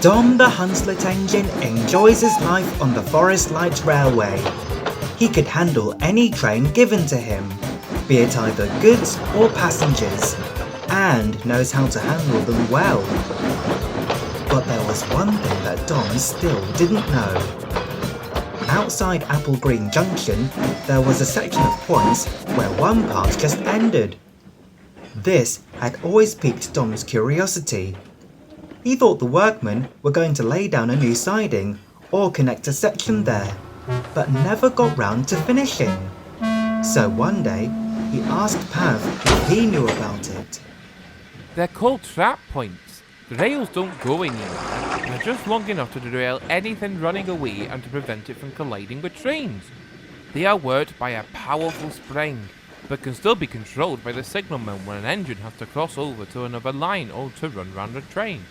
Dom the Hunslet engine enjoys his life on the Forest Light Railway. He could handle any train given to him, be it either goods or passengers, and knows how to handle them well. But there was one thing that Dom still didn't know. Outside Apple Green Junction, there was a section of points where one part just ended. This had always piqued Dom's curiosity. He thought the workmen were going to lay down a new siding or connect a section there, but never got round to finishing. So one day, he asked Pav if he knew about it. They're called trap points. The rails don't go anywhere. They're just long enough to derail anything running away and to prevent it from colliding with trains. They are worked by a powerful spring, but can still be controlled by the signalman when an engine has to cross over to another line or to run round a train.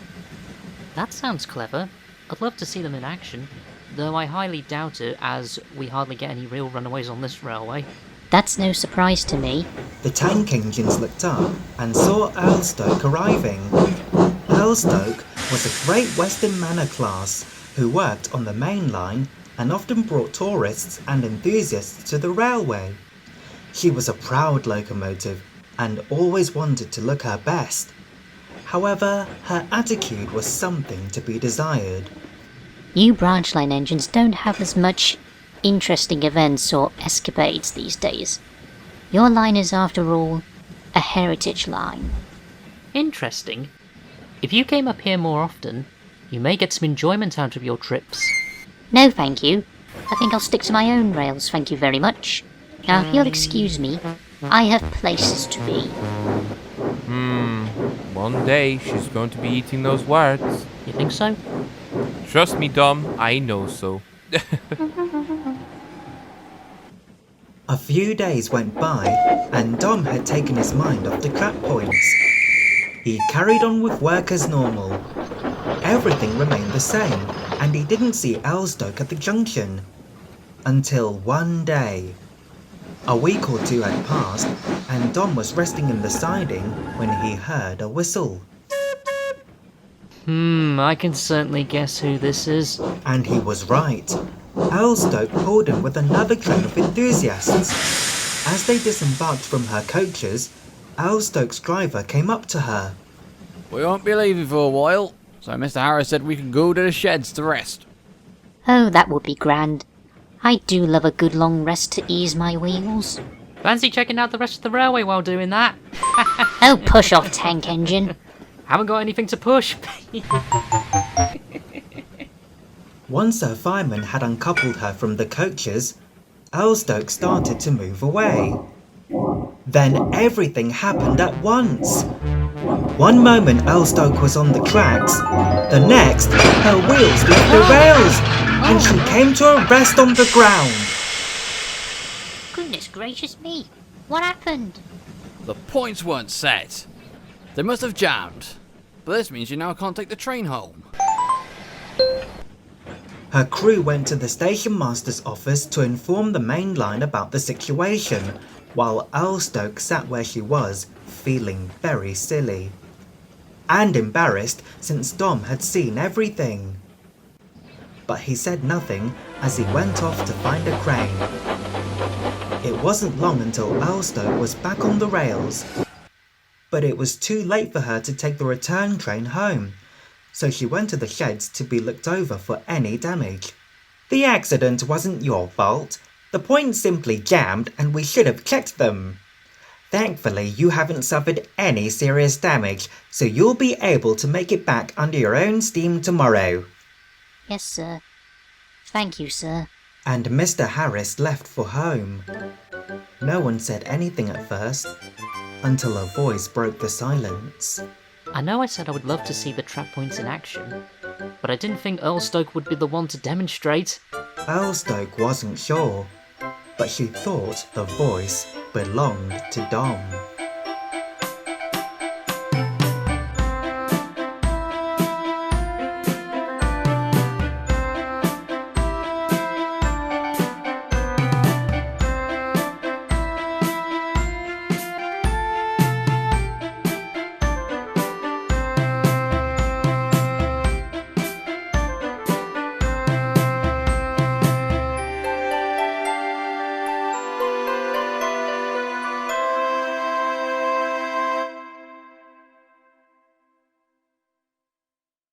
That sounds clever. I'd love to see them in action, though I highly doubt it, as we hardly get any real runaways on this railway. That's no surprise to me. The tank engines looked up and saw Erlestoke arriving. Erlestoke was a Great Western Manor class who worked on the main line and often brought tourists and enthusiasts to the railway. She was a proud locomotive and always wanted to look her best. However, her attitude was something to be desired. You branch line engines don't have as much interesting events or escapades these days. Your line is, after all, a heritage line. Interesting. If you came up here more often, you may get some enjoyment out of your trips. No, thank you. I think I'll stick to my own rails, thank you very much. Now, if you'll excuse me, I have places to be. One day she's going to be eating those words. You think so? Trust me, Dom, I know so. A few days went by and Dom had taken his mind off the trap points. He carried on with work as normal. Everything remained the same and he didn't see Erlestoke at the junction. Until one day. A week or two had passed and Dom was resting in the siding when he heard a whistle. I can certainly guess who this is. And he was right. Erlestoke pulled in with another train of enthusiasts. As they disembarked from her coaches, Erlestoke's driver came up to her. We won't be leaving for a while, so Mr. Harris said we could go to the sheds to rest. Oh, that would be grand. I do love a good long rest to ease my wheels. Fancy checking out the rest of the railway while doing that? Oh, push off, tank engine. Haven't got anything to push. Once her fireman had uncoupled her from the coaches, Erlestoke started to move away. Then everything happened at once. One moment Erlestoke was on the tracks, the next her wheels left the rails, and she came to a rest on the ground. Goodness gracious me, what happened? The points weren't set. They must have jammed. But this means you now can't take the train home. Her crew went to the station master's office to inform the main line about the situation, while Erlestoke sat where she was, feeling very silly. And embarrassed since Dom had seen everything. But he said nothing as he went off to find a crane. It wasn't long until Erlestoke was back on the rails. But it was too late for her to take the return train home, so she went to the sheds to be looked over for any damage. The accident wasn't your fault. The points simply jammed and we should have checked them. Thankfully, you haven't suffered any serious damage, so you'll be able to make it back under your own steam tomorrow. Yes, sir. Thank you, sir. And Mr. Harris left for home. No one said anything at first, until a voice broke the silence. I know I said I would love to see the trap points in action, but I didn't think Erlestoke would be the one to demonstrate. Erlestoke wasn't sure, but she thought the voice belonged to Dom.